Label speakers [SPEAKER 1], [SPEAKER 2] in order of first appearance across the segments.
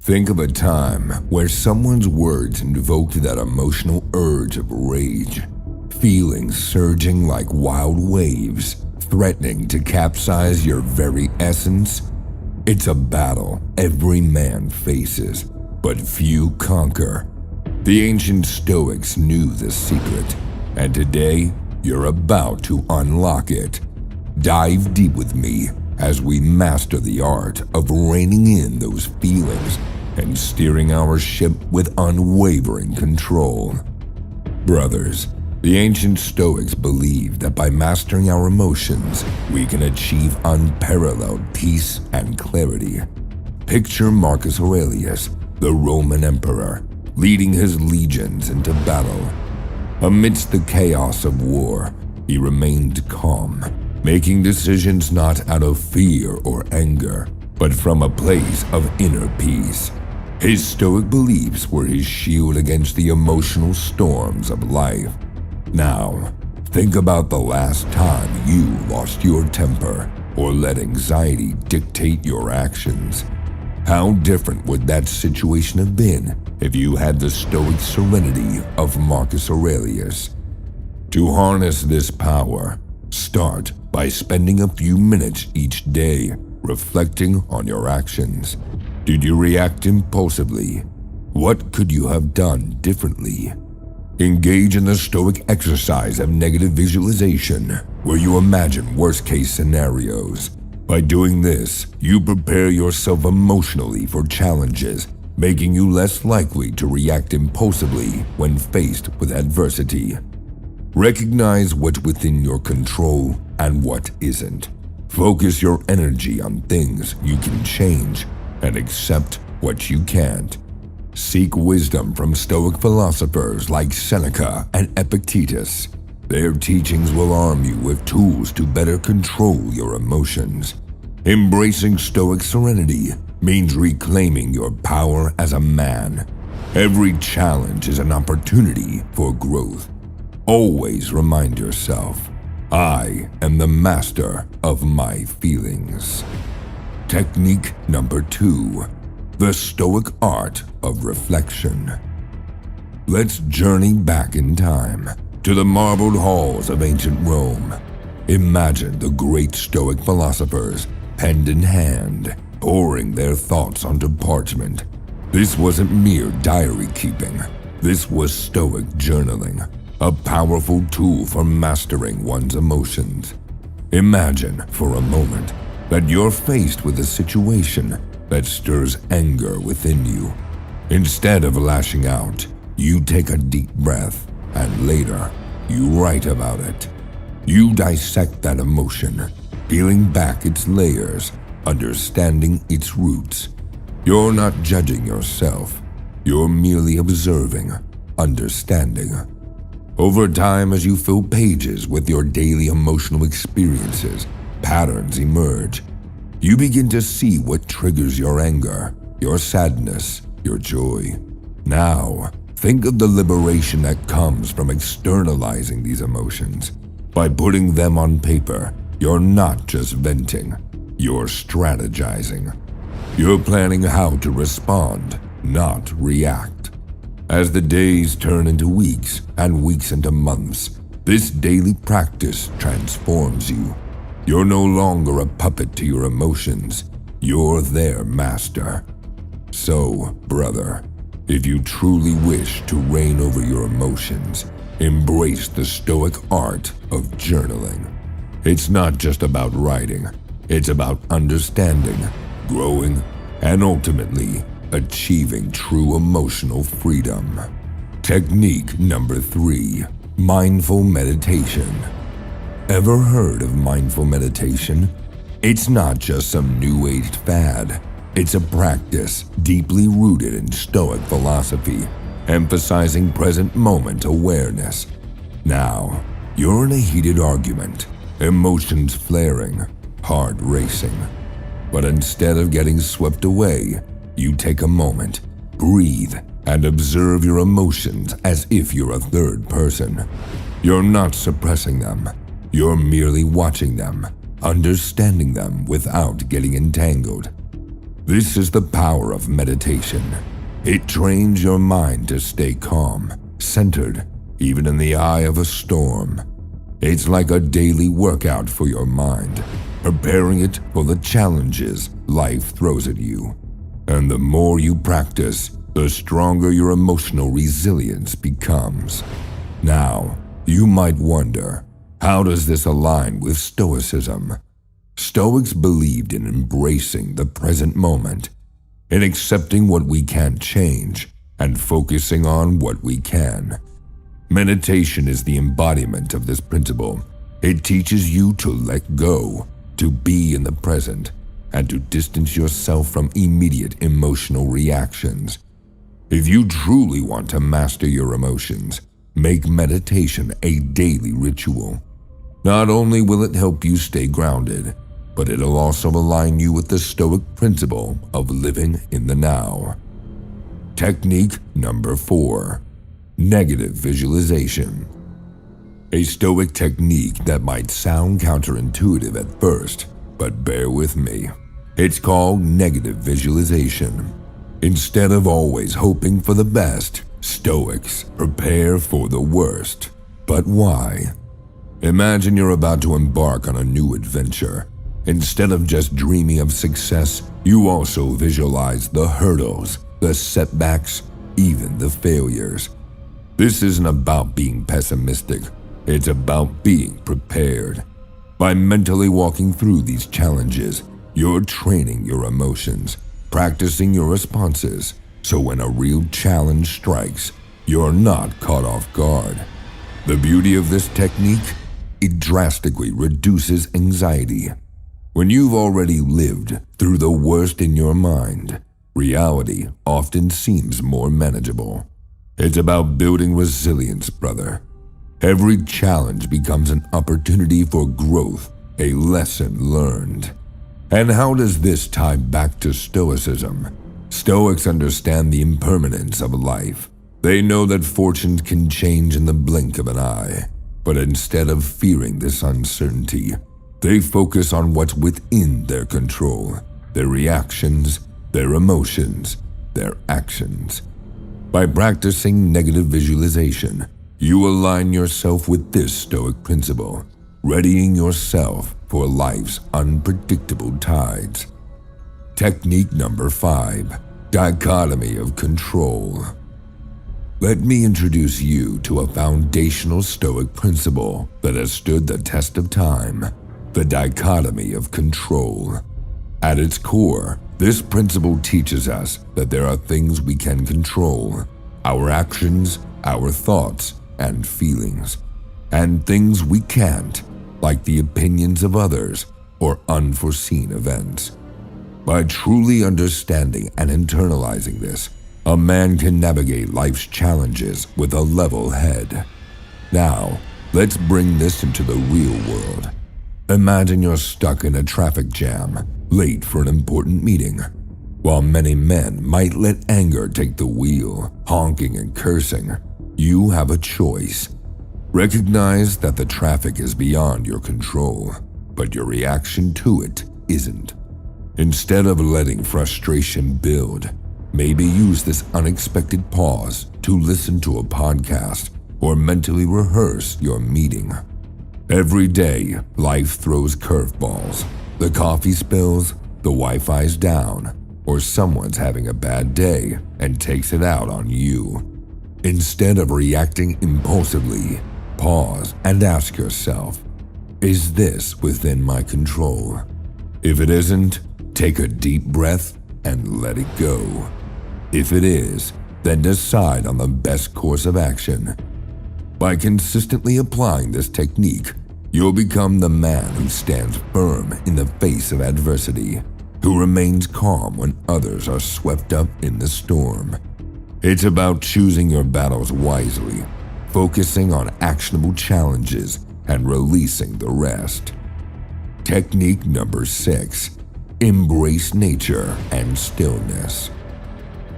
[SPEAKER 1] Think of a time where someone's words invoked that emotional urge of rage, feelings surging like wild waves, threatening to capsize your very essence. It's a battle every man faces, but few conquer. The ancient Stoics knew the secret, and today you're about to unlock it. Dive deep with me as we master the art of reining in those feelings and steering our ship with unwavering control. Brothers, the ancient Stoics believed that by mastering our emotions, we can achieve unparalleled peace and clarity. Picture Marcus Aurelius, the Roman emperor, leading his legions into battle. Amidst the chaos of war, he remained calm, making decisions not out of fear or anger, but from a place of inner peace. His Stoic beliefs were his shield against the emotional storms of life. Now, think about the last time you lost your temper or let anxiety dictate your actions. How different would that situation have been if you had the Stoic serenity of Marcus Aurelius? To harness this power, start by spending a few minutes each day reflecting on your actions. Did you react impulsively? What could you have done differently? Engage in the Stoic exercise of negative visualization, where you imagine worst-case scenarios. By doing this, you prepare yourself emotionally for challenges, making you less likely to react impulsively when faced with adversity. Recognize what's within your control and what isn't. Focus your energy on things you can change and accept what you can't. Seek wisdom from Stoic philosophers like Seneca and Epictetus. Their teachings will arm you with tools to better control your emotions. Embracing Stoic serenity means reclaiming your power as a man. Every challenge is an opportunity for growth. Always remind yourself, I am the master of my feelings. Technique number 2. The Stoic art of reflection. Let's journey back in time to the marbled halls of ancient Rome. Imagine the great Stoic philosophers, pen in hand, pouring their thoughts onto parchment. This wasn't mere diary keeping. This was Stoic journaling, a powerful tool for mastering one's emotions. Imagine for a moment that you're faced with a situation that stirs anger within you. Instead of lashing out, you take a deep breath, and later, you write about it. You dissect that emotion, peeling back its layers, understanding its roots. You're not judging yourself. You're merely observing, understanding. Over time, as you fill pages with your daily emotional experiences, patterns emerge. You begin to see what triggers your anger, your sadness, your joy. Now, think of the liberation that comes from externalizing these emotions. By putting them on paper, you're not just venting, you're strategizing. You're planning how to respond, not react. As the days turn into weeks and weeks into months, this daily practice transforms you. You're no longer a puppet to your emotions. You're their master. So, brother, if you truly wish to reign over your emotions, embrace the Stoic art of journaling. It's not just about writing. It's about understanding, growing, and ultimately achieving true emotional freedom. Technique number 3. Mindful meditation. Ever heard of mindful meditation? It's not just some new age fad. It's a practice deeply rooted in Stoic philosophy, emphasizing present moment awareness. Now, you're in a heated argument, emotions flaring, heart racing. But instead of getting swept away, you take a moment, breathe, and observe your emotions as if you're a third person. You're not suppressing them. You're merely watching them, understanding them without getting entangled. This is the power of meditation. It trains your mind to stay calm, centered, even in the eye of a storm. It's like a daily workout for your mind, preparing it for the challenges life throws at you. And the more you practice, the stronger your emotional resilience becomes. Now, you might wonder, how does this align with Stoicism? Stoics believed in embracing the present moment, in accepting what we can't change, and focusing on what we can. Meditation is the embodiment of this principle. It teaches you to let go, to be in the present, and to distance yourself from immediate emotional reactions. If you truly want to master your emotions, make meditation a daily ritual. Not only will it help you stay grounded, but it'll also align you with the Stoic principle of living in the now. Technique number 4. Negative visualization. A Stoic technique that might sound counterintuitive at first, but bear with me. It's called negative visualization. Instead of always hoping for the best, Stoics prepare for the worst. But why? Imagine you're about to embark on a new adventure. Instead of just dreaming of success, you also visualize the hurdles, the setbacks, even the failures. This isn't about being pessimistic. It's about being prepared. By mentally walking through these challenges, you're training your emotions, practicing your responses, so when a real challenge strikes, you're not caught off guard. The beauty of this technique? It drastically reduces anxiety. When you've already lived through the worst in your mind, reality often seems more manageable. It's about building resilience, brother. Every challenge becomes an opportunity for growth, a lesson learned. And how does this tie back to Stoicism? Stoics understand the impermanence of life. They know that fortunes can change in the blink of an eye. But instead of fearing this uncertainty, they focus on what's within their control, their reactions, their emotions, their actions. By practicing negative visualization, you align yourself with this Stoic principle, readying yourself for life's unpredictable tides. Technique number 5. Dichotomy of control. Let me introduce you to a foundational Stoic principle that has stood the test of time, the dichotomy of control. At its core, this principle teaches us that there are things we can control, our actions, our thoughts, and feelings, and things we can't, like the opinions of others or unforeseen events. By truly understanding and internalizing this, a man can navigate life's challenges with a level head. Now, let's bring this into the real world. Imagine you're stuck in a traffic jam, late for an important meeting. While many men might let anger take the wheel, honking and cursing, you have a choice. Recognize that the traffic is beyond your control, but your reaction to it isn't. Instead of letting frustration build, maybe use this unexpected pause to listen to a podcast or mentally rehearse your meeting. Every day, life throws curveballs. The coffee spills, the Wi-Fi's down, or someone's having a bad day and takes it out on you. Instead of reacting impulsively, pause and ask yourself, is this within my control? If it isn't, take a deep breath and let it go. If it is, then decide on the best course of action. By consistently applying this technique, you'll become the man who stands firm in the face of adversity, who remains calm when others are swept up in the storm. It's about choosing your battles wisely, focusing on actionable challenges, and releasing the rest. Technique number 6. Embrace nature and stillness.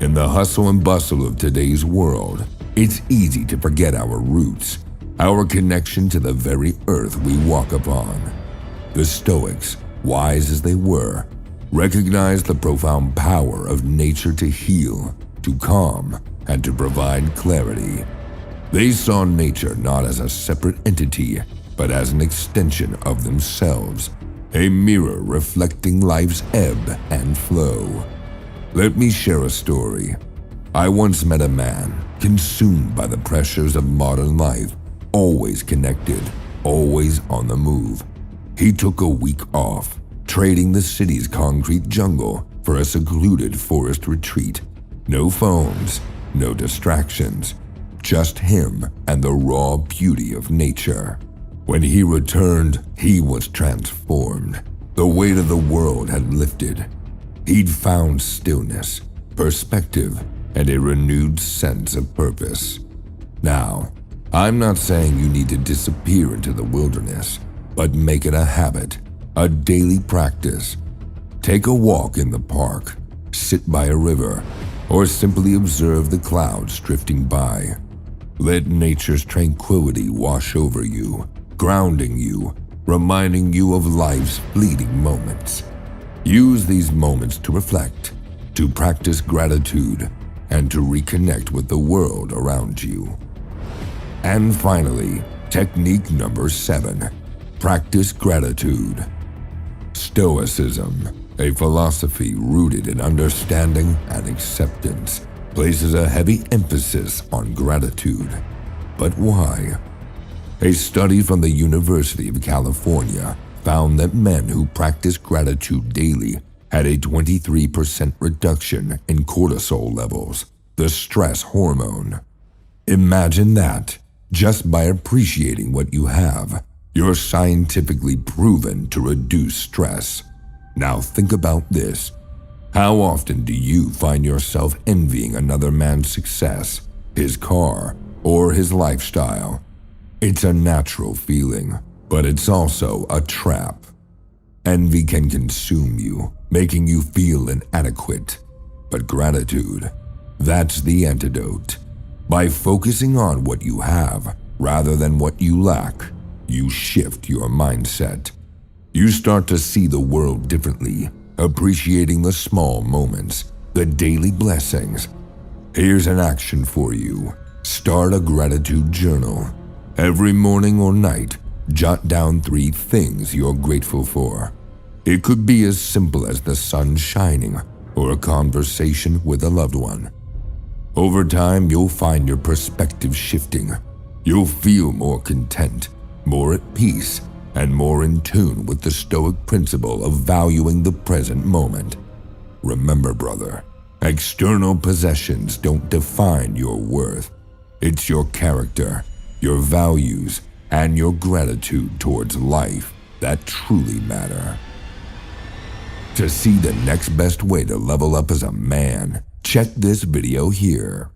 [SPEAKER 1] In the hustle and bustle of today's world, it's easy to forget our roots, our connection to the very earth we walk upon. The Stoics, wise as they were, recognized the profound power of nature to heal, to calm, and to provide clarity. They saw nature not as a separate entity, but as an extension of themselves, a mirror reflecting life's ebb and flow. Let me share a story. I once met a man consumed by the pressures of modern life, always connected, always on the move. He took a week off, trading the city's concrete jungle for a secluded forest retreat. No phones, no distractions, just him and the raw beauty of nature. When he returned, he was transformed. The weight of the world had lifted. He'd found stillness, perspective, and a renewed sense of purpose. Now, I'm not saying you need to disappear into the wilderness, but make it a habit, a daily practice. Take a walk in the park, sit by a river, or simply observe the clouds drifting by. Let nature's tranquility wash over you, grounding you, reminding you of life's fleeting moments. Use these moments to reflect, to practice gratitude, and to reconnect with the world around you. And finally, technique number 7, practice gratitude. Stoicism, a philosophy rooted in understanding and acceptance, places a heavy emphasis on gratitude. But why? A study from the University of California found that men who practice gratitude daily had a 23% reduction in cortisol levels, the stress hormone. Imagine that, just by appreciating what you have, you're scientifically proven to reduce stress. Now think about this. How often do you find yourself envying another man's success, his car, or his lifestyle? It's a natural feeling, but it's also a trap. Envy can consume you, making you feel inadequate. But gratitude, that's the antidote. By focusing on what you have rather than what you lack, you shift your mindset. You start to see the world differently, appreciating the small moments, the daily blessings. Here's an action for you. Start a gratitude journal. Every morning or night, jot down 3 things you're grateful for. It could be as simple as the sun shining or a conversation with a loved one. Over time, you'll find your perspective shifting. You'll feel more content, more at peace, and more in tune with the Stoic principle of valuing the present moment. Remember, brother, external possessions don't define your worth. It's your character, your values, and your gratitude towards life that truly matter. To see the next best way to level up as a man, check this video here.